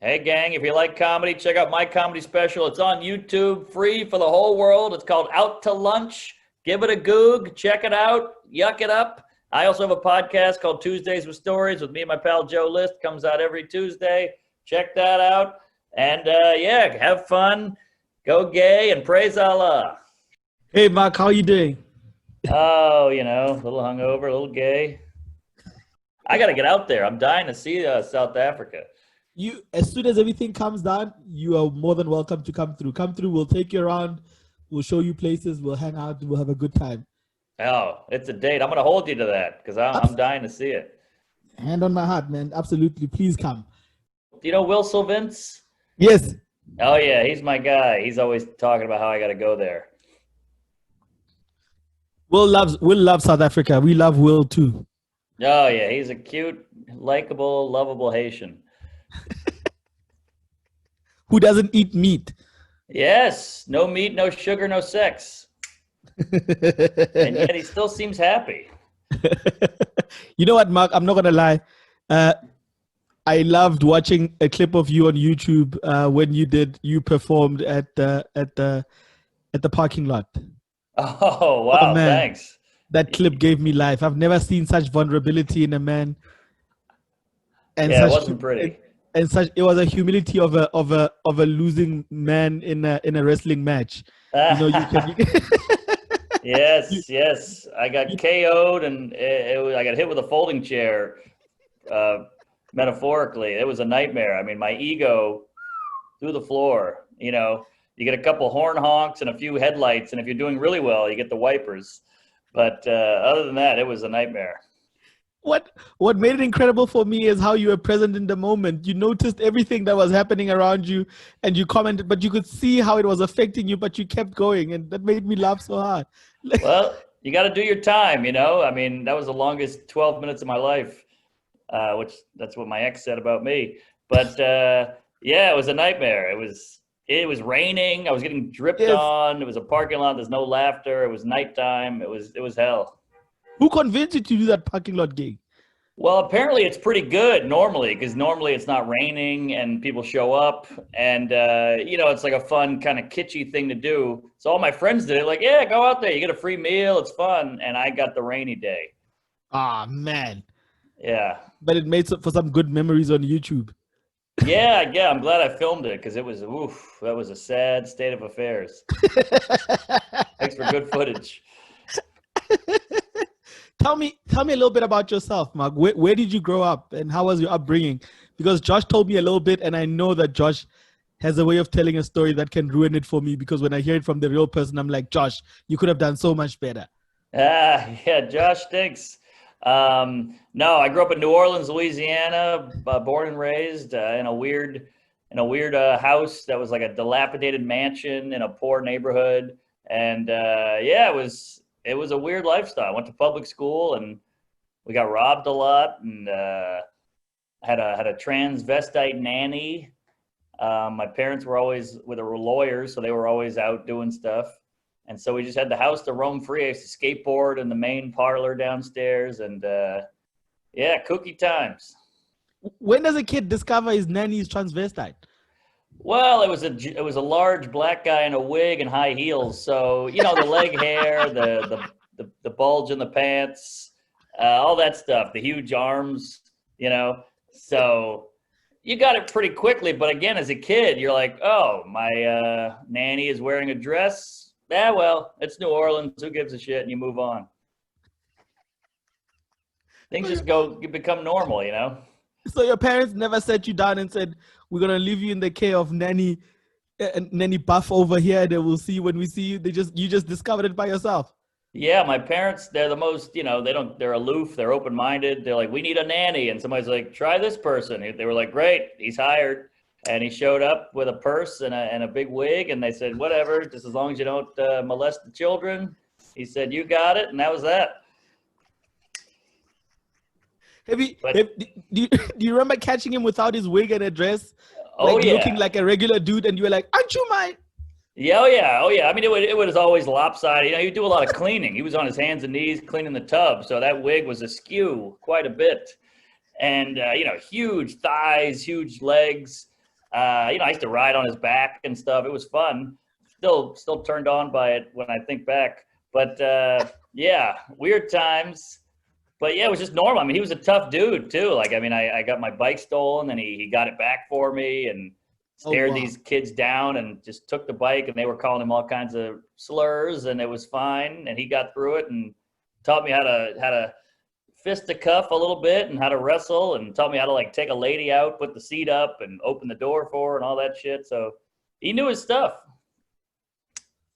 Hey, gang, if you like comedy, check out my comedy special. It's on YouTube, free for the whole world. It's called Out to Lunch. Give it a goog. Check it out. Yuck it up. I also have a podcast called Tuesdays with Stories with me and my pal Joe List. Comes out every Tuesday. Check that out. And yeah, have fun. Go gay and praise Allah. Hey, Mark, how are you doing? Oh, a little hungover, a little gay. I got to get out there. I'm dying to see South Africa. As soon as everything comes down, you are more than welcome to come through. Come through, we'll take you around, we'll show you places, we'll hang out, we'll have a good time. Oh, it's a date. I'm going to hold you to that because I'm dying to see it. Hand on my heart, man. Absolutely. Please come. Do you know Will Sylvince? Yes. Oh, yeah. He's my guy. He's always talking about how I got to go there. Will loves South Africa. We love Will too. Oh, yeah. He's a cute, likable, lovable Haitian. Who doesn't eat meat? Yes. No meat, no sugar, no sex. And yet he still seems happy. You know what, Mark? I'm not going to lie. I loved watching a clip of you on YouTube when you performed at the parking lot. Oh, wow. Man. Thanks. That clip gave me life. I've never seen such vulnerability in a man. And yeah, it wasn't pretty. It was a humility of a losing man in a wrestling match. You can. Yes. I got KO'd and I got hit with a folding chair. Metaphorically, it was a nightmare. I mean, my ego through the floor. You get a couple horn honks and a few headlights, and if you're doing really well, you get the wipers. But other than that, it was a nightmare. What made it incredible for me is how you were present in the moment. You noticed everything that was happening around you and you commented, but you could see how it was affecting you, but you kept going, and that made me laugh so hard. Well, you got to do your time, I mean, that was the longest 12 minutes of my life, which that's what my ex said about me. But yeah, it was a nightmare. It was raining. I was getting dripped on. It was a parking lot. There's no laughter. It was nighttime. It was hell. Who convinced you to do that parking lot gig? Well, apparently it's pretty good normally, because normally it's not raining and people show up, and it's like a fun kind of kitschy thing to do. So all my friends did it, like, yeah, go out there, you get a free meal, it's fun. And I got the rainy day. Ah, man. Yeah. But it made for some good memories on YouTube. Yeah, I'm glad I filmed it, because that was a sad state of affairs. Thanks for good footage. Tell me a little bit about yourself, Mark. Where did you grow up and how was your upbringing? Because Josh told me a little bit, and I know that Josh has a way of telling a story that can ruin it for me, because when I hear it from the real person, I'm like, Josh, you could have done so much better. Yeah, Josh stinks. No, I grew up in New Orleans, Louisiana, born and raised in a weird house that was like a dilapidated mansion in a poor neighborhood. And it was a weird lifestyle. I went to public school and we got robbed a lot, and had a transvestite nanny. My parents were lawyers, so they were always out doing stuff. And so we just had the house to roam free. I used to skateboard in the main parlor downstairs, and kooky times. When does a kid discover his nanny is transvestite? Well, it was a large black guy in a wig and high heels. So, the leg hair, the bulge in the pants, all that stuff, the huge arms, So you got it pretty quickly. But again, as a kid, you're like, oh, my nanny is wearing a dress. Yeah, well, it's New Orleans. Who gives a shit? And you move on. Things just become normal, So your parents never sat you down and said, we're going to leave you in the care of nanny buff over here. They will see when we see you. You just discovered it by yourself. Yeah, my parents, they're the most, they're aloof, they're open-minded. They're like, we need a nanny. And somebody's like, try this person. They were like, great, he's hired. And he showed up with a purse and a big wig. And they said, whatever, just as long as you don't molest the children. He said, you got it. And that was that. Do you remember catching him without his wig and a dress? Looking like a regular dude, and you were like, aren't you mine? Yeah, oh yeah. I mean, it was always lopsided. He'd do a lot of cleaning. He was on his hands and knees cleaning the tub, so that wig was askew quite a bit. And huge thighs, huge legs. I used to ride on his back and stuff. It was fun. Still turned on by it when I think back. But yeah, weird times. But yeah, it was just normal. I mean, he was a tough dude too. Like, I mean, I got my bike stolen and he got it back for me and stared these kids down and just took the bike, and they were calling him all kinds of slurs, and it was fine. And he got through it and taught me how to fist a cuff a little bit and how to wrestle, and taught me how to like take a lady out, put the seat up and open the door for her and all that shit. So he knew his stuff.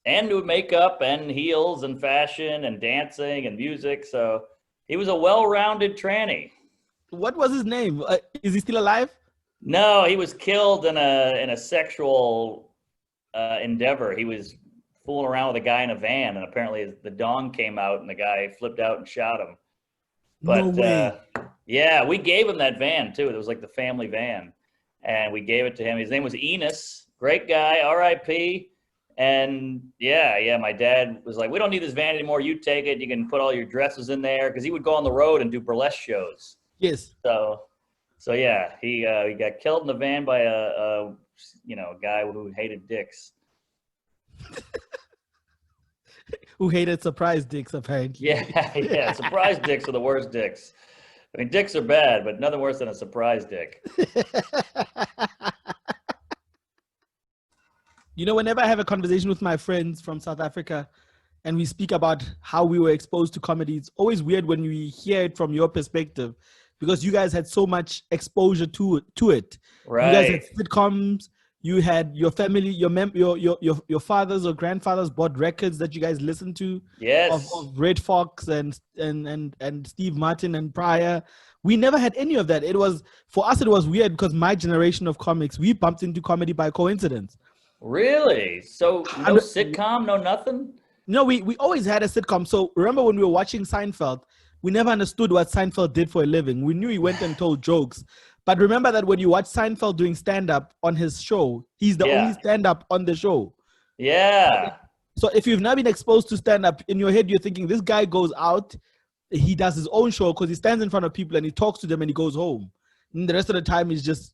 And knew makeup and heels and fashion and dancing and music. So he was a well-rounded tranny. What was his name? Is he still alive? No, he was killed in a sexual endeavor. He was fooling around with a guy in a van, and apparently the dong came out, and the guy flipped out and shot him. But no way. Yeah, we gave him that van too. It was like the family van, and we gave it to him. His name was Enos. Great guy. R.I.P. And yeah, my dad was like, "We don't need this van anymore. You take it. You can put all your dresses in there," because he would go on the road and do burlesque shows. Yes. So yeah, he got killed in the van by a guy who hated dicks. Who hated surprise dicks, apparently. Yeah. Surprise dicks are the worst dicks. I mean, dicks are bad, but nothing worse than a surprise dick. Whenever I have a conversation with my friends from South Africa and we speak about how we were exposed to comedy, it's always weird when we hear it from your perspective, because you guys had so much exposure to it. Right. You guys had sitcoms. You had your family, your fathers or grandfathers bought records that you guys listened to. Yes. Of Red Fox and Steve Martin and Pryor. We never had any of that. For us, it was weird because my generation of comics, we bumped into comedy by coincidence. Really? So no sitcom, no nothing? No, we always had a sitcom. So remember when we were watching Seinfeld, we never understood what Seinfeld did for a living. We knew he went and told jokes. But remember that when you watch Seinfeld doing stand-up on his show, he's the only stand-up on the show. Yeah. So if you've not been exposed to stand-up, in your head, you're thinking, this guy goes out, he does his own show because he stands in front of people and he talks to them and he goes home. And the rest of the time he's just,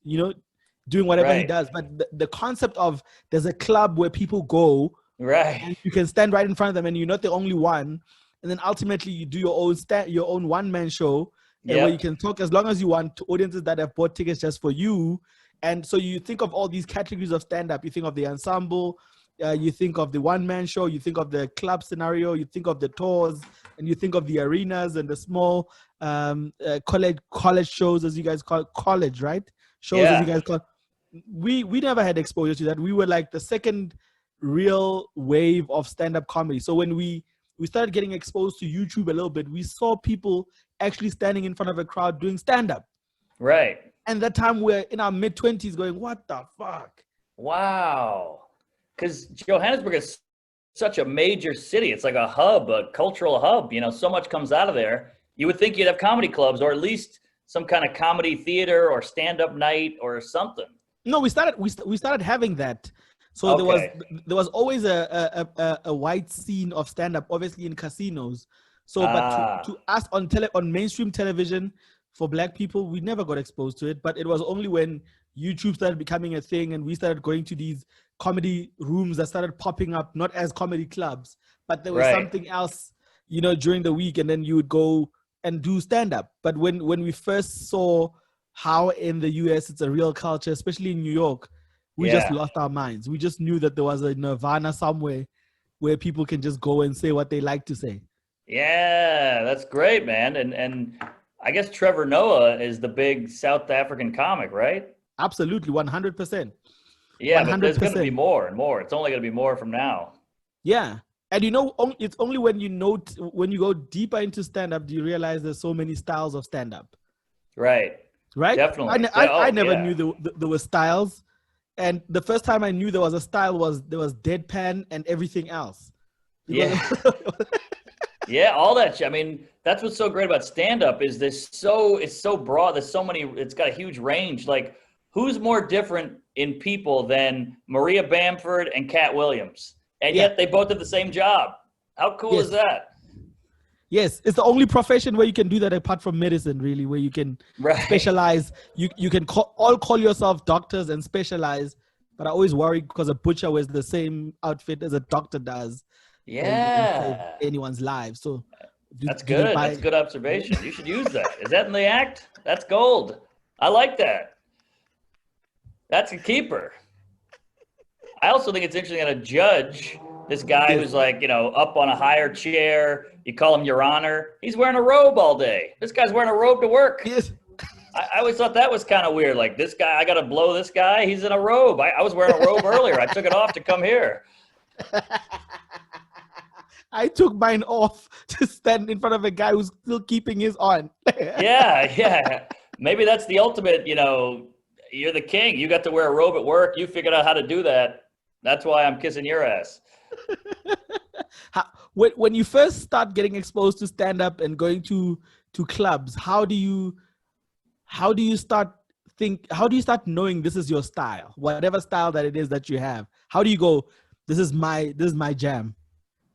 doing whatever he does. But the concept of there's a club where people go, right, and you can stand right in front of them and you're not the only one. And then ultimately you do your own one-man show where you can talk as long as you want to audiences that have bought tickets just for you. And so you think of all these categories of stand-up. You think of the ensemble, you think of the one-man show, you think of the club scenario, you think of the tours, and you think of the arenas and the small college shows, as you guys call it, college, right? Shows, as you guys call it. We never had exposure to that. We were like the second real wave of stand-up comedy. So when we started getting exposed to YouTube a little bit, we saw people actually standing in front of a crowd doing stand-up. Right. And that time we're in our mid-20s going, what the fuck? Wow. Because Johannesburg is such a major city. It's like a hub, a cultural hub. So much comes out of there. You would think you'd have comedy clubs or at least some kind of comedy theater or stand-up night or something. No, we started having that. So there was always a white scene of stand-up, obviously in casinos. So, but to us on mainstream television for Black people, we never got exposed to it. But it was only when YouTube started becoming a thing and we started going to these comedy rooms that started popping up, not as comedy clubs, but there was something else, during the week, and then you would go and do stand-up. But when we first saw how in the US it's a real culture, especially in New York, we just lost our minds. We just knew that there was a nirvana somewhere where people can just go and say what they like to say. Yeah, that's great, man. And I guess Trevor Noah is the big South African comic, right? Absolutely, 100%. Yeah, 100%. But there's going to be more and more. It's only going to be more from now. Yeah. And it's only when when you go deeper into stand-up do you realize there's so many styles of stand-up. Right. Right? Definitely. I never knew there were styles. And the first time I knew there was a style there was deadpan and everything else. Yeah. Yeah, all that shit. I mean, that's what's so great about stand-up is it's so broad. There's so many, it's got a huge range. Like, who's more different in people than Maria Bamford and Cat Williams? And yet they both did the same job. How cool is that? Yes, it's the only profession where you can do that apart from medicine, really, where you can specialize. You can call yourself doctors and specialize, but I always worry because a butcher wears the same outfit as a doctor does. And you can save anyone's life. So that's good. That's a good observation. You should use that. Is that in the act? That's gold. I like that. That's a keeper. I also think it's interesting that a judge, this guy who's like, up on a higher chair, you call him Your Honor, he's wearing a robe all day. This guy's wearing a robe to work. Yes. I always thought that was kind of weird. Like, this guy, I got to blow this guy. He's in a robe. I was wearing a robe earlier. I took it off to come here. I took mine off to stand in front of a guy who's still keeping his on. Yeah. Maybe that's the ultimate, you're the king. You got to wear a robe at work. You figured out how to do that. That's why I'm kissing your ass. When you first start getting exposed to stand-up and going to clubs, how do you start knowing this is your style, whatever style that it is that you have? How do you go, this is my jam?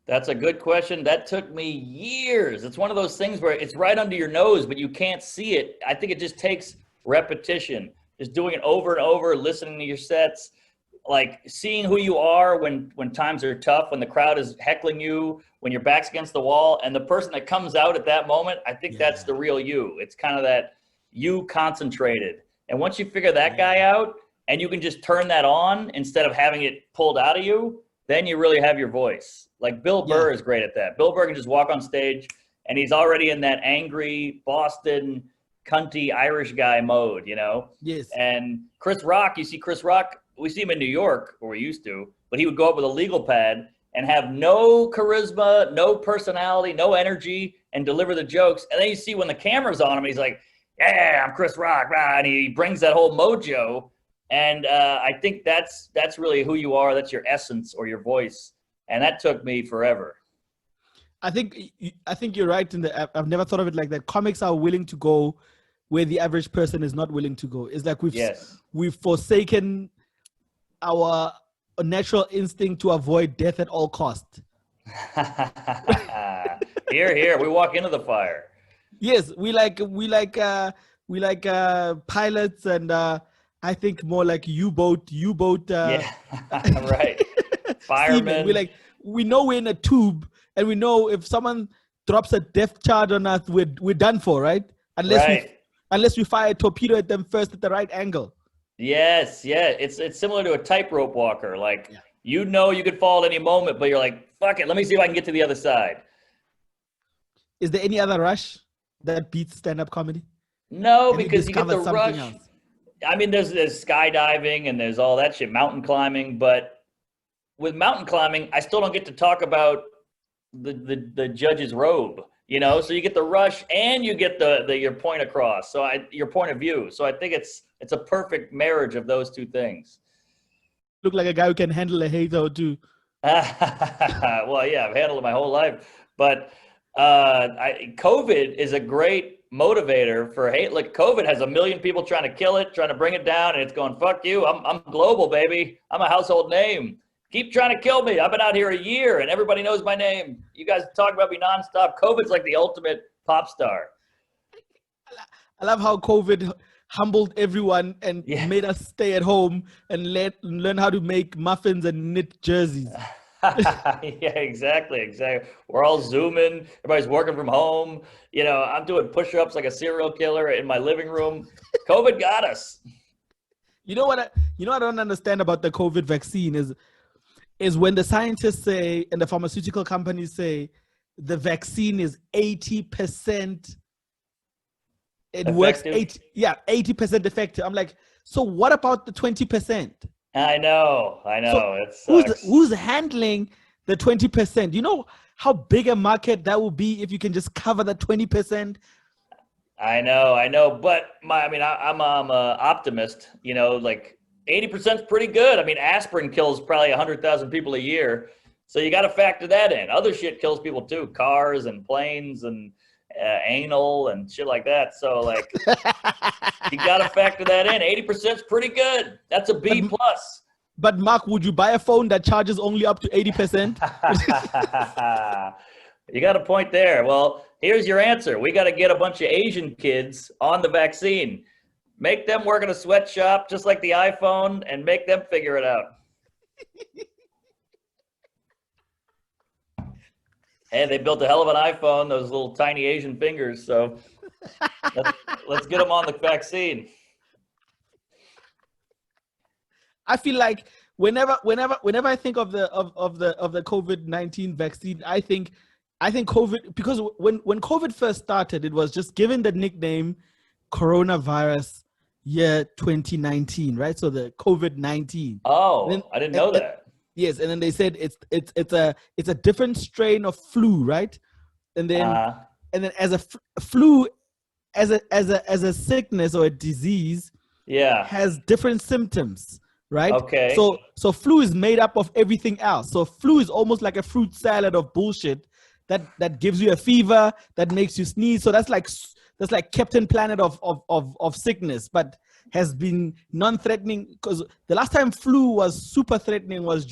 That's a good question. That took me years. It's one of those things where it's right under your nose, but you can't see it. I think it just takes repetition, just doing it over and over, listening to your sets, like seeing who you are when times are tough, when the crowd is heckling you, when your back's against the wall, and the person that comes out at that moment, I think that's the real you. It's kind of that you concentrated. And once you figure that guy out and you can just turn that on instead of having it pulled out of you, then you really have your voice. Like Bill Burr is great at that. Bill Burr can just walk on stage and he's already in that angry Boston cunty Irish guy mode, Yes. And Chris Rock, you see Chris Rock, we see him in New York, or we used to, but he would go up with a legal pad and have no charisma, no personality, no energy, and deliver the jokes. And then you see when the camera's on him, he's like, yeah, I'm Chris Rock, and he brings that whole mojo. And I think that's really who you are. That's your essence or your voice. And that took me forever. I think you're right in that. I've never thought of it like that. Comics are willing to go where the average person is not willing to go. It's like we've forsaken our natural instinct to avoid death at all costs. Here, we walk into the fire. Yes, we like pilots, and I think more like U-boat. Right. Firemen. We know we're in a tube, and we know if someone drops a death charge on us, we're done for, right? Unless we fire a torpedo at them first at the right angle. Yes, yeah. It's similar to a tightrope walker. Like, you could fall at any moment, but you're like, fuck it, let me see if I can get to the other side. Is there any other rush that beats stand-up comedy? No, because you get the rush. Else? I mean, there's skydiving and there's all that shit, mountain climbing. But with mountain climbing, I still don't get to talk about the judge's robe. So you get the rush and you get your point across. So your point of view. So I think it's a perfect marriage of those two things. Look like a guy who can handle a hater too. Well, yeah, I've handled it my whole life. But COVID is a great motivator for hate. Like, COVID has 1 million people trying to kill it, trying to bring it down, and it's going, fuck you. I'm global, baby. I'm a household name. Keep trying to kill me. I've been out here a year and everybody knows my name. You guys talk about me nonstop. COVID's like the ultimate pop star. I love how COVID humbled everyone and made us stay at home and learn how to make muffins and knit jerseys. Yeah, exactly. We're all Zooming. Everybody's working from home. I'm doing push-ups like a serial killer in my living room. COVID got us. You know what I don't understand about the COVID vaccine is when the scientists say and the pharmaceutical companies say the vaccine is 80%. It works 80% effective. I'm like, so what about the 20%? I know. So who's handling the 20%? You know how big a market that will be if you can just cover the 20%? I know. But I'm an optimist. Like 80% is pretty good. I mean, aspirin kills probably 100,000 people a year. So you got to factor that in. Other shit kills people too. Cars and planes and anal and shit like that. So like, you got to factor that in. 80% is pretty good. That's a B+. But Mark, would you buy a phone that charges only up to 80%? You got a point there. Well, here's your answer. We got to get a bunch of Asian kids on the vaccine. Make them work in a sweatshop just like the iPhone and make them figure it out. Hey, they built a hell of an iPhone, those little tiny Asian fingers. So let's get them on the vaccine. I feel like whenever I think of the COVID-19 vaccine, I think COVID, because when COVID first started, it was just given the nickname coronavirus year 2019, right? So the COVID-19. Oh, I didn't know that. Yes, and then they said it's a different strain of flu, right? And then as a flu, as a sickness or a disease, has different symptoms, right? Okay. So flu is made up of everything else. So flu is almost like a fruit salad of bullshit that gives you a fever, that makes you sneeze. So that's like Captain Planet of sickness, but has been non-threatening, because the last time flu was super threatening was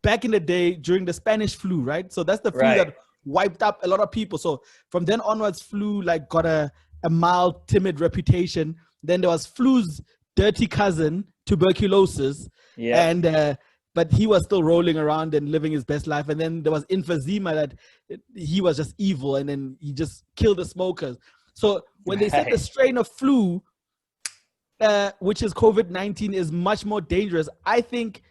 back in the day during the Spanish flu, right? So that's the flu that wiped up a lot of people. So from then onwards, flu like got a mild, timid reputation. Then there was flu's dirty cousin, tuberculosis, but he was still rolling around and living his best life. And then there was emphysema, that he was just evil, and then he just killed the smokers. So when they said the strain of flu, which is COVID-19, is much more dangerous, I think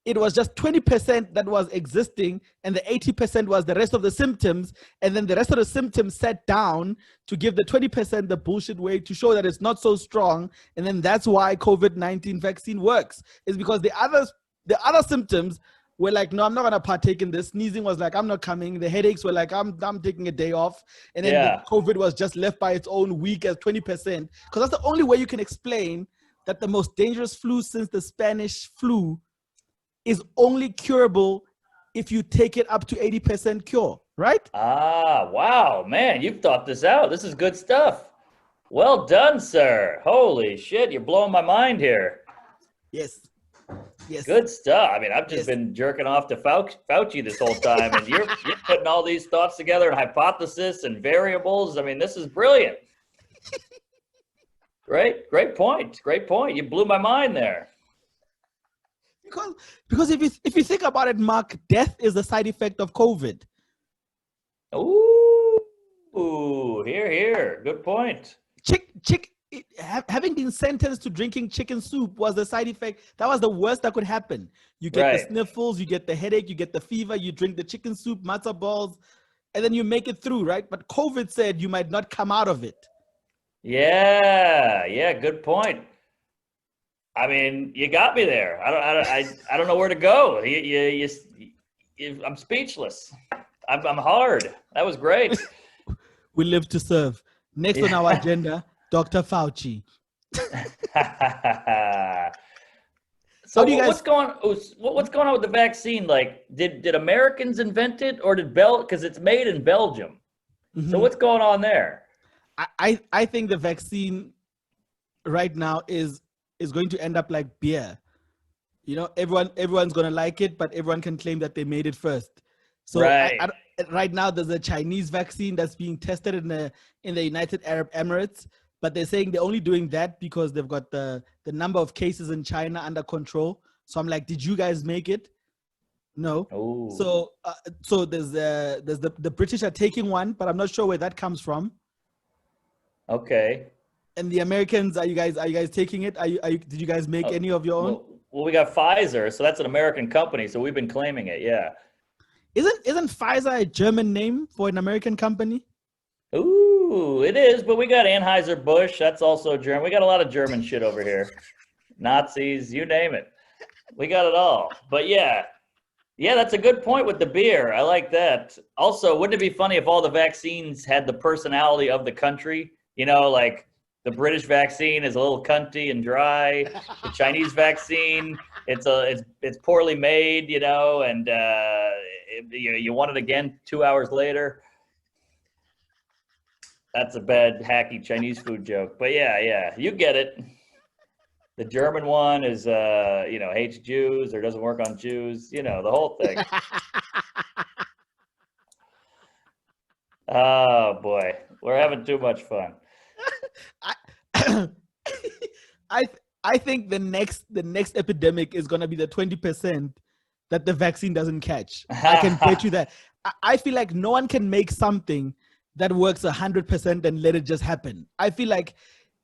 it was just 20% that was existing, and the 80% was the rest of the symptoms. And then the rest of the symptoms sat down to give the 20% the bullshit way to show that it's not so strong. And then that's why COVID-19 vaccine works, is because the other symptoms were like, no, I'm not going to partake in this. Sneezing was like, I'm not coming. The headaches were like, I'm taking a day off. And then the COVID was just left by its own weak as 20%. Because that's the only way you can explain that the most dangerous flu since the Spanish flu is only curable if you take it up to 80% cure, right? Wow, man, you've thought this out. This is good stuff. Well done, sir. Holy shit, you're blowing my mind here. Yes. Good stuff. I mean, I've just been jerking off to Fauci this whole time, and you're putting all these thoughts together and hypothesis and variables. I mean, this is brilliant. Great point. You blew my mind there. Because if you think about it, Mark, death is a side effect of COVID. Ooh, here. Good point. Having been sentenced to drinking chicken soup was the side effect. That was the worst that could happen. You get the sniffles, you get the headache, you get the fever, you drink the chicken soup, matzo balls, and then you make it through, right? But COVID said you might not come out of it. Yeah, good point. I mean, you got me there. I don't know where to go. I'm speechless. I'm hard. That was great. We live to serve. Next on our agenda, Dr. Fauci. So what's going on with the vaccine? Like, did Americans invent it, or did because it's made in Belgium? Mm-hmm. So what's going on there? I think the vaccine right now is going to end up like beer. You know, everyone's going to like it, but everyone can claim that they made it first. So right now there's a Chinese vaccine that's being tested in the United Arab Emirates, but they're saying they're only doing that because they've got the number of cases in China under control. So I'm like, did you guys make it? No. Ooh. So there's the British are taking one, but I'm not sure where that comes from. Okay. And the Americans, are you guys taking it? Did you guys make any of your own? Well, we got Pfizer, so that's an American company, so we've been claiming it. Yeah. Isn't Pfizer a German name for an American company? Ooh, it is, but we got Anheuser-Busch. That's also German. We got a lot of German shit over here. Nazis, you name it. We got it all. But yeah, that's a good point with the beer. I like that. Also, wouldn't it be funny if all the vaccines had the personality of the country? You know, like the British vaccine is a little cunty and dry. The Chinese vaccine, it's poorly made, you know, and you want it again 2 hours later. That's a bad, hacky Chinese food joke. But yeah, you get it. The German one is, hates Jews or doesn't work on Jews. You know, the whole thing. Oh boy, we're having too much fun. I, I I think the next epidemic is gonna be the 20% that the vaccine doesn't catch. I can bet you that. I feel like no one can make something that works 100% and let it just happen. I feel like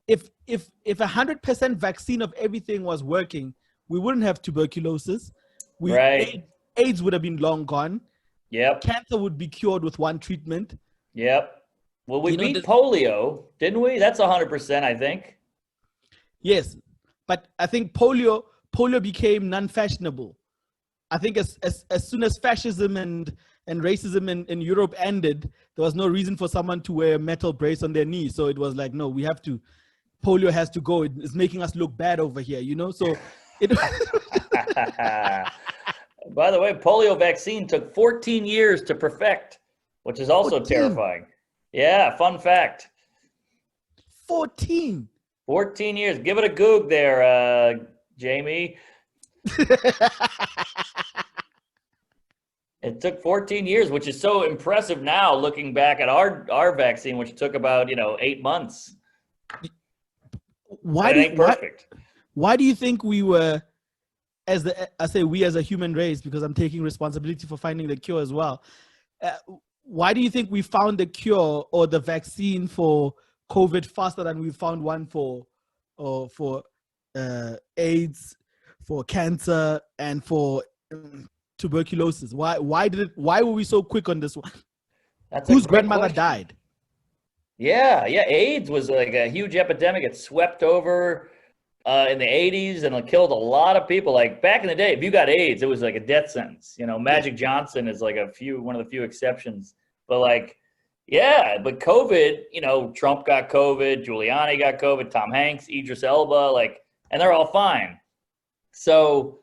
if 100% vaccine of everything was working, we wouldn't have tuberculosis. Right. AIDS would have been long gone. Yep. Cancer would be cured with one treatment. Yep. Well, we You know, beat polio, didn't we? That's 100%, I think. yes, but I think polio became non-fashionable. I think as soon as fascism and racism in Europe ended, there was no reason for someone to wear a metal brace on their knee. So it was like, no, we have to. Polio has to go. It's making us look bad over here, you know. So it. By the way, polio vaccine took 14 years to perfect, which is also 14. terrifying. Yeah, fun fact. 14 years. Give it a goog there, Jamie. It took 14 years, which is so impressive now looking back at our vaccine, which took about, 8 months. Why do you think we were, we as a human race, because I'm taking responsibility for finding the cure as well. Why do you think we found the cure or the vaccine for COVID faster than we found one for AIDS, for cancer, and for tuberculosis? Why were we so quick on this one? Whose grandmother died? Yeah, AIDS was like a huge epidemic. It swept over in the 80s and it killed a lot of people. Like back in the day, if you got AIDS, it was like a death sentence. Magic Johnson is like one of the few exceptions. But but COVID, Trump got COVID, Giuliani got COVID, Tom Hanks, Idris Elba, and they're all fine. So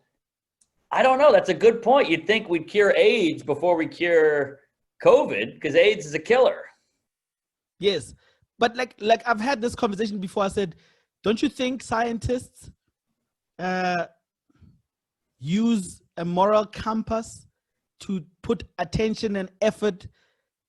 I don't know. That's a good point. You'd think we'd cure AIDS before we cure COVID because AIDS is a killer. Yes, but like I've had this conversation before. I said, don't you think scientists use a moral compass to put attention and effort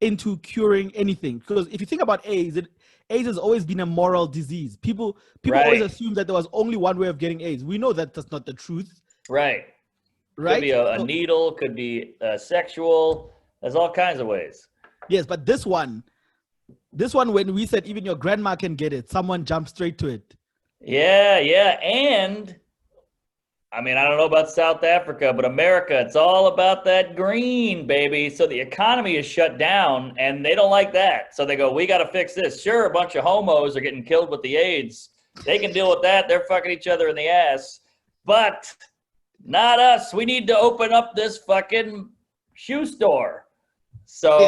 into curing anything? Because if you think about AIDS, AIDS has always been a moral disease. People Right. always assume that there was only one way of getting AIDS. We know that that's not the truth. Right. Could be a needle, could be sexual. There's all kinds of ways. Yes, but this one, when we said even your grandma can get it, someone jumped straight to it. Yeah. And I don't know about South Africa, but America, it's all about that green, baby. So the economy is shut down and they don't like that. So they go, we got to fix this. Sure, a bunch of homos are getting killed with the AIDS. They can deal with that. They're fucking each other in the ass. But not us. We need to open up this fucking shoe store. So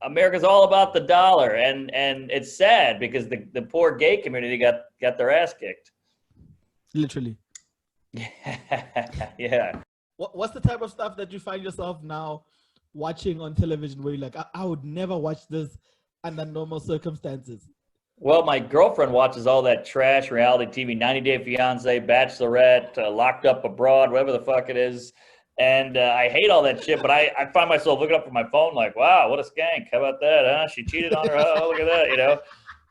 yes. America's all about the dollar. And it's sad because the poor gay community got their ass kicked. Literally. Yeah. What's the type of stuff that you find yourself now watching on television where you're like, I would never watch this under normal circumstances? Well, my girlfriend watches all that trash reality TV, 90 Day Fiance, Bachelorette, Locked Up Abroad, whatever the fuck it is. And I hate all that shit, but I find myself looking up from my phone like, wow, what a skank. How about that, huh? She cheated on her. Oh, look at that,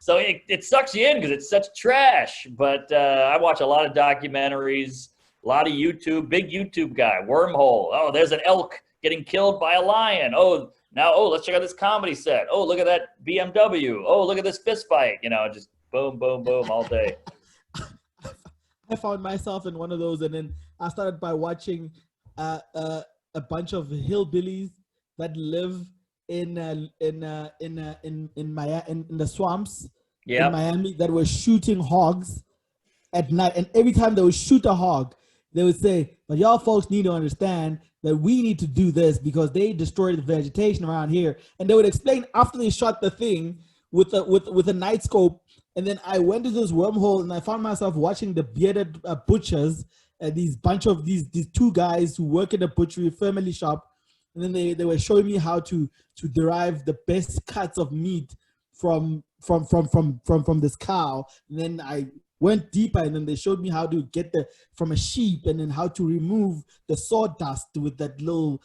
So it sucks you in because it's such trash. But I watch a lot of documentaries, a lot of YouTube, big YouTube guy, Wormhole. Oh, there's an elk getting killed by a lion. Let's check out this comedy set. Oh, look at that BMW. Oh, look at this fist fight. Just boom, boom, boom all day. I found myself in one of those, and then I started by watching a bunch of hillbillies that live in the swamps in Miami that were shooting hogs at night, and every time they would shoot a hog, they would say, "But y'all folks need to understand that we need to do this because they destroyed the vegetation around here." And they would explain after they shot the thing with a night scope. And then I went to this wormhole and I found myself watching the bearded butchers, these two guys who work in a butchery family shop. And then they were showing me how to derive the best cuts of meat from this cow. And then I went deeper, and then they showed me how to get from a sheep, and then how to remove the sawdust with that little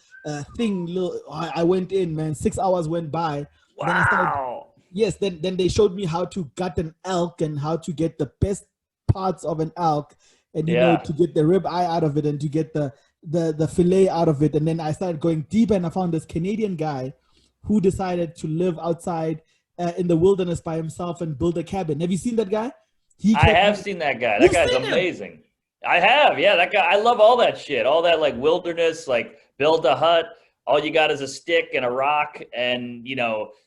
thing. I went in, man. 6 hours went by, Then I started, Wow. yes, then they showed me how to gut an elk and how to get the best parts of an elk, and Yeah. to get the rib eye out of it and to get the fillet out of it. And then I started going deeper, and I found this Canadian guy who decided to live outside in the wilderness by himself and build a cabin. Have you seen that guy? He I kept have me. seen that guy. That You've guy's seen him? amazing. I have. Yeah, that guy. I love all that shit. All that like wilderness, like build a hut. All you got is a stick and a rock. And,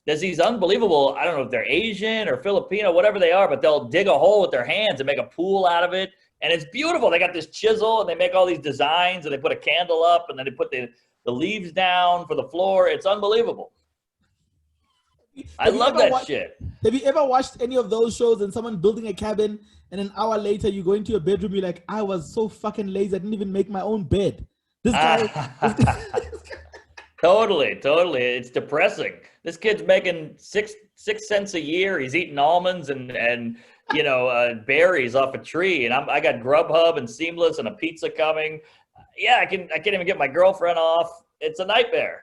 there's these unbelievable, I don't know if they're Asian or Filipino, whatever they are, but they'll dig a hole with their hands and make a pool out of it. And it's beautiful. They got this chisel and they make all these designs and they put a candle up and then they put the leaves down for the floor. It's unbelievable. I love that shit. Have you ever watched any of those shows and someone building a cabin and an hour later you go into your bedroom, you're like, I was so fucking lazy, I didn't even make my own bed. This guy. Totally. It's depressing. This kid's making six cents a year. He's eating almonds and berries off a tree, and I got Grubhub and Seamless and a pizza coming. Yeah, I can't even get my girlfriend off. It's a nightmare.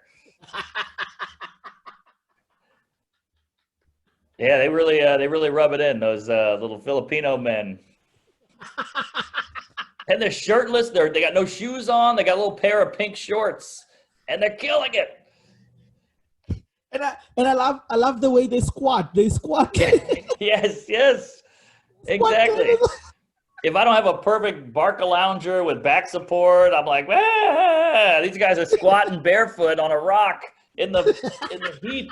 Yeah, they really rub it in, those little Filipino men. And they're shirtless. They got no shoes on. They got a little pair of pink shorts, and they're killing it. And I love the way they squat. They squat. Yes, exactly. If I don't have a perfect Barca lounger with back support, I'm like, these guys are squatting barefoot on a rock in the heat.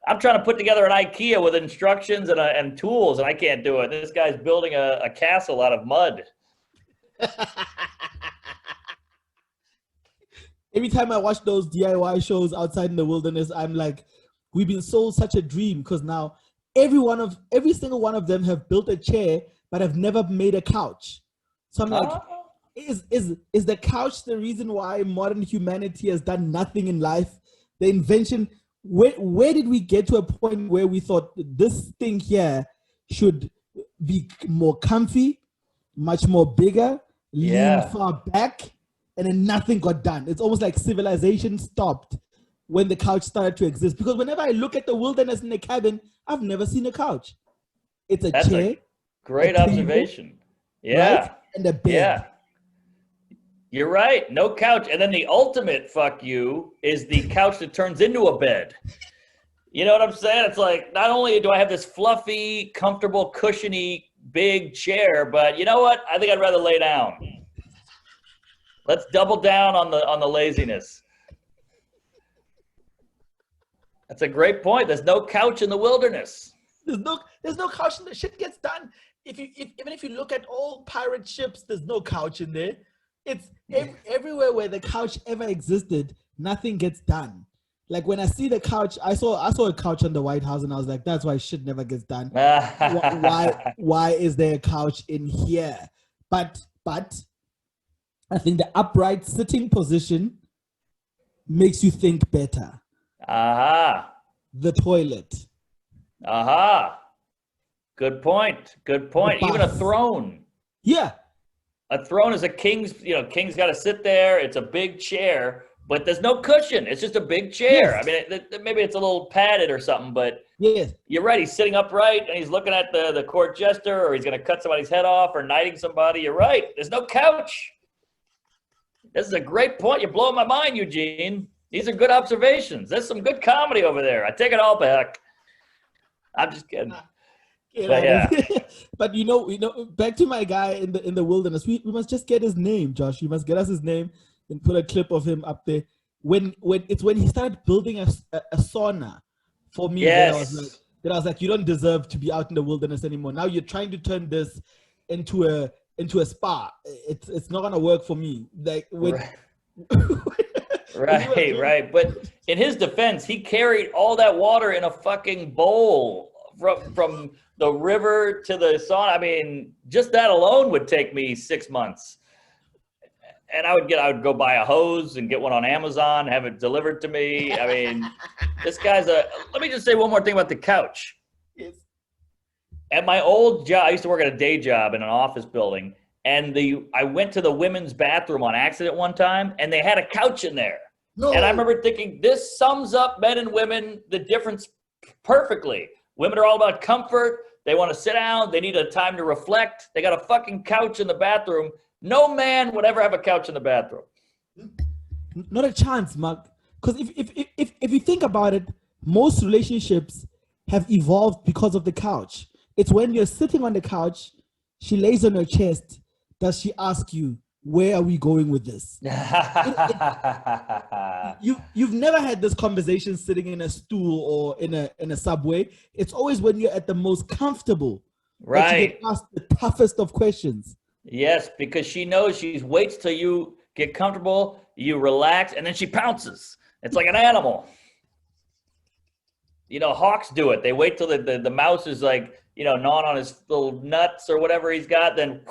I'm trying to put together an IKEA with instructions and tools, and I can't do it. This guy's building a castle out of mud. Every time I watch those DIY shows outside in the wilderness, I'm like, we've been sold such a dream, because now every single one of them have built a chair, but have never made a couch. So I'm like, is the couch the reason why modern humanity has done nothing in life? The invention. Where did we get to a point where we thought this thing here should be more comfy, much more bigger, lean far back, and then nothing got done? It's almost like civilization stopped when the couch started to exist. Because whenever I look at the wilderness in the cabin, I've never seen a couch. It's a chair. Great observation. Yeah. Right? And a bed. Yeah. You're right. No couch. And then the ultimate fuck you is the couch that turns into a bed. You know what I'm saying? It's like, not only do I have this fluffy, comfortable, cushiony, big chair, but you know what? I think I'd rather lay down. Let's double down on the laziness. That's a great point. There's no couch in the wilderness. There's no couch, and the shit gets done. Even if you look at all pirate ships, there's no couch in there. It's everywhere where the couch ever existed, nothing gets done. Like when I see the couch, I saw a couch on the White House, and I was like, that's why shit never gets done. Why is there a couch in here? But I think the upright sitting position makes you think better. Aha. The toilet. Aha. Good point. Even a throne. Yeah. A throne is a king's got to sit there. It's a big chair, but there's no cushion. It's just a big chair. Yes. I mean, maybe it's a little padded or something, but yes, you're right. He's sitting upright and he's looking at the court jester, or he's going to cut somebody's head off or knighting somebody. You're right. There's no couch. This is a great point. You're blowing my mind, Eugene. These are good observations. There's some good comedy over there. I take it all back. I'm just kidding. But yeah. But back to my guy in the wilderness. We must just get his name, Josh. You must get us his name and put a clip of him up there. When he started building a sauna for me, yes. that I was like, you don't deserve to be out in the wilderness anymore. Now you're trying to turn this into a spa. It's not gonna work for me. Like when, Right. But in his defense, he carried all that water in a fucking bowl from the river to the sauna. I mean, just that alone would take me 6 months. And I would go buy a hose and get one on Amazon, have it delivered to me. I mean, this guy's let me just say one more thing about the couch. Yes. At my old job, I used to work at a day job in an office building, and I went to the women's bathroom on accident one time, and they had a couch in there. No. And I remember thinking, this sums up men and women, the difference perfectly. Women are all about comfort. They want to sit down. They need a time to reflect. They got a fucking couch in the bathroom. No man would ever have a couch in the bathroom. Not a chance, Mark. Because if you think about it, most relationships have evolved because of the couch. It's when you're sitting on the couch, she lays on her chest, does she ask you, where are we going with this? You've never had this conversation sitting in a stool or in a subway. It's always when you're at the most comfortable that you get asked the toughest of questions. Yes, because she knows she waits till you get comfortable, you relax, and then she pounces. It's like an animal. You know, hawks do it. They wait till the mouse is like, you know, gnawing on his little nuts or whatever he's got, then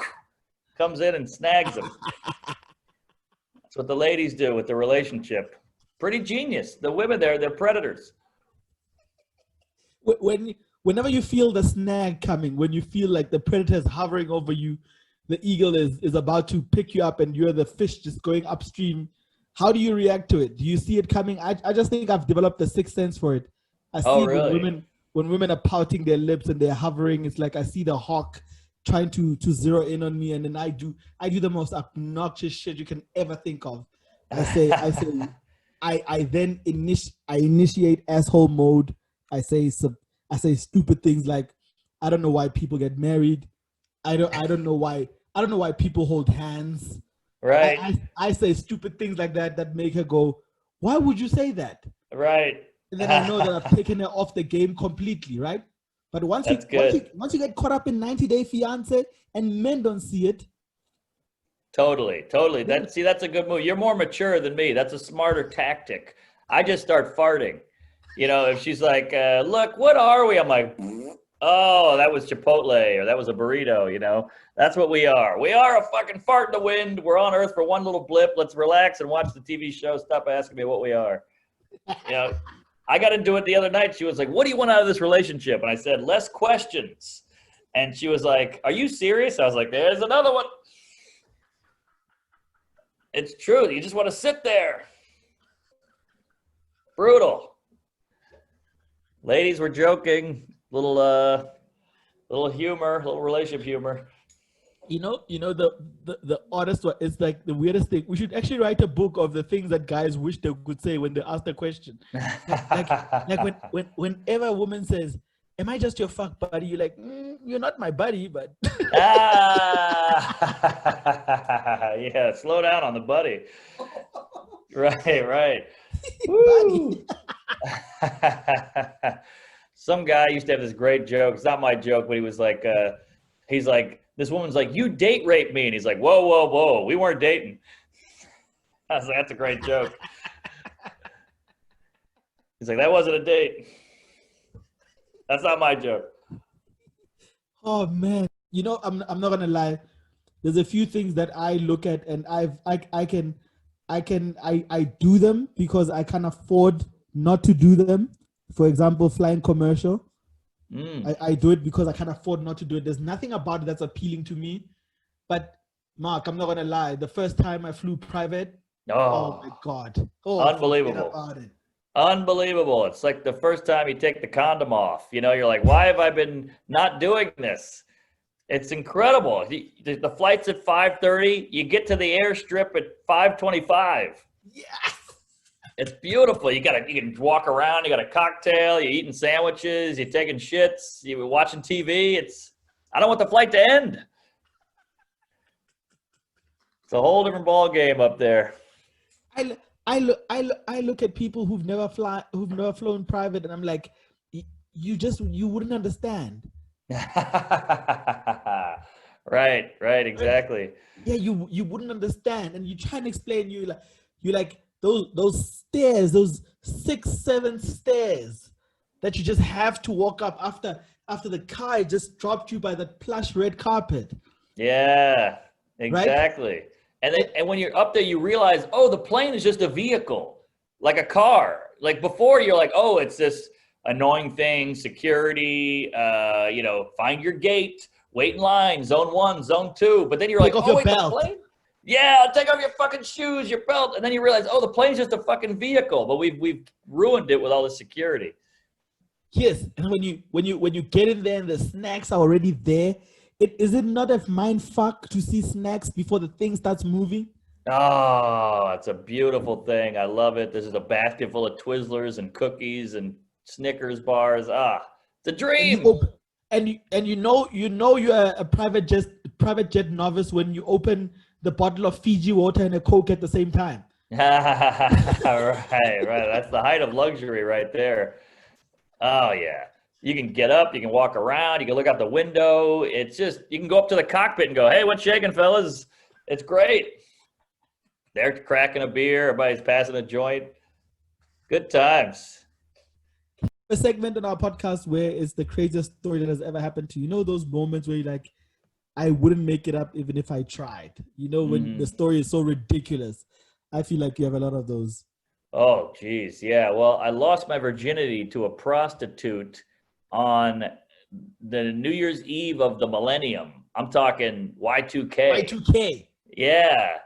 comes in and snags him. That's what the ladies do with the relationship. Pretty genius. The women there, they're predators. Whenever you feel the snag coming, when you feel like the predator is hovering over you, the eagle is about to pick you up and you're the fish just going upstream, how do you react to it? Do you see it coming? I just think I've developed a sixth sense for it. I see really? when women are pouting their lips and they're hovering, it's like I see the hawk trying to zero in on me, and then I do the most obnoxious shit you can ever think of. I then initiate asshole mode. I say stupid things like, I don't know why people get married. I don't know why people hold hands. Right. I say stupid things like that make her go, why would you say that? Right. And then I know that I've taken her off the game completely, right? But once you get caught up in 90 Day Fiance and men don't see it. Totally. That's a good move. You're more mature than me. That's a smarter tactic. I just start farting. You know, if she's like, look, what are we? I'm like, oh, that was Chipotle or that was a burrito, you know? That's what we are. We are a fucking fart in the wind. We're on Earth for one little blip. Let's relax and watch the TV show. Stop asking me what we are. You know, I got into it the other night. She was like, what do you want out of this relationship? And I said, less questions. And she was like, are you serious? I was like, there's another one. It's true. You just want to sit there. Brutal. Ladies, we're joking. Little humor, little relationship humor. You know the oddest one is like the weirdest thing. We should actually write a book of the things that guys wish they could say when they ask the question. like whenever a woman says, "Am I just your fuck buddy?" You're like, "You're not my buddy, but." Yeah, slow down on the buddy. Right. Buddy. Some guy used to have this great joke. It's not my joke, but he was like, he's like, this woman's like, you date raped me. And he's like, whoa. We weren't dating. I was like, that's a great joke. He's like, that wasn't a date. That's not my joke. Oh man. You know, I'm not gonna lie. There's a few things that I look at and I do them because I can afford not to do them. For example, flying commercial. I do it because I can't afford not to do it. There's nothing about it that's appealing to me. But Mark, I'm not gonna lie. The first time I flew private, oh my God. Oh, unbelievable. Unbelievable. It's like the first time you take the condom off. You know, you're like, why have I been not doing this? It's incredible. The flight's at 5:30. You get to the airstrip at 5:25. Yes. It's beautiful. You can walk around. You got a cocktail. You're eating sandwiches. You're taking shits. You're watching TV. I don't want the flight to end. It's a whole different ball game up there. I look at people who've never flown private, and I'm like, you wouldn't understand. Right, exactly. Yeah, you wouldn't understand, and you try and explain. You like those stairs, those 6-7 stairs that you just have to walk up after the car just dropped you by the plush red carpet. Yeah, exactly. Right? And when you're up there, you realize, oh, the plane is just a vehicle, like a car. Like before, you're like, oh, it's this annoying thing, security, find your gate, wait in line, zone 1, zone 2. But then you're like, oh, wait, the plane? Yeah, take off your fucking shoes, your belt. And then you realize, oh, the plane's just a fucking vehicle. But we've ruined it with all the security. Yes, and when you get in there and the snacks are already there, is it not a mind fuck to see snacks before the thing starts moving? Oh, it's a beautiful thing. I love it. This is a basket full of Twizzlers and cookies and Snickers bars. Ah, it's a And you dream. open and you know you're a private jet novice when you open the bottle of Fiji water and a Coke at the same time. Right. That's the height of luxury right there. Oh yeah. You can get up, you can walk around, you can look out the window. It's just you can go up to the cockpit and go, "Hey, what's shaking, fellas?" It's great. They're cracking a beer, everybody's passing a joint. Good times. A segment on our podcast where it's the craziest story that has ever happened to you. You know those moments where you're like, I wouldn't make it up even if I tried. You know, when the story is so ridiculous. I feel like you have a lot of those. Oh, geez. Yeah. Well, I lost my virginity to a prostitute on the New Year's Eve of the millennium. I'm talking Y2K. Y2K. Yeah.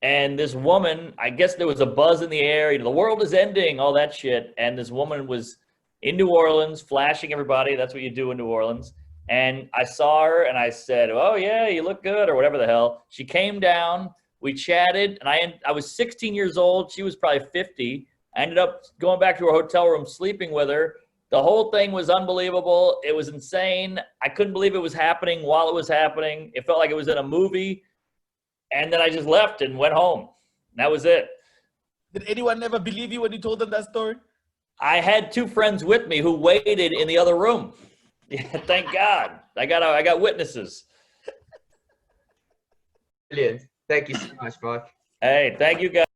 And this woman, I guess there was a buzz in the air. The world is ending, all that shit. And this woman was in New Orleans, flashing everybody. That's what you do in New Orleans. And I saw her and I said, "Oh, yeah, you look good," or whatever the hell. She came down. We chatted. And I was 16 years old. She was probably 50. I ended up going back to her hotel room, sleeping with her. The whole thing was unbelievable. It was insane. I couldn't believe it was happening while it was happening. It felt like it was in a movie. And then I just left and went home. That was it. Did anyone ever believe you when you told them that story? I had two friends with me who waited in the other room. Yeah, thank God. I got witnesses. Brilliant. Thank you so much, Mark. Hey, thank you guys.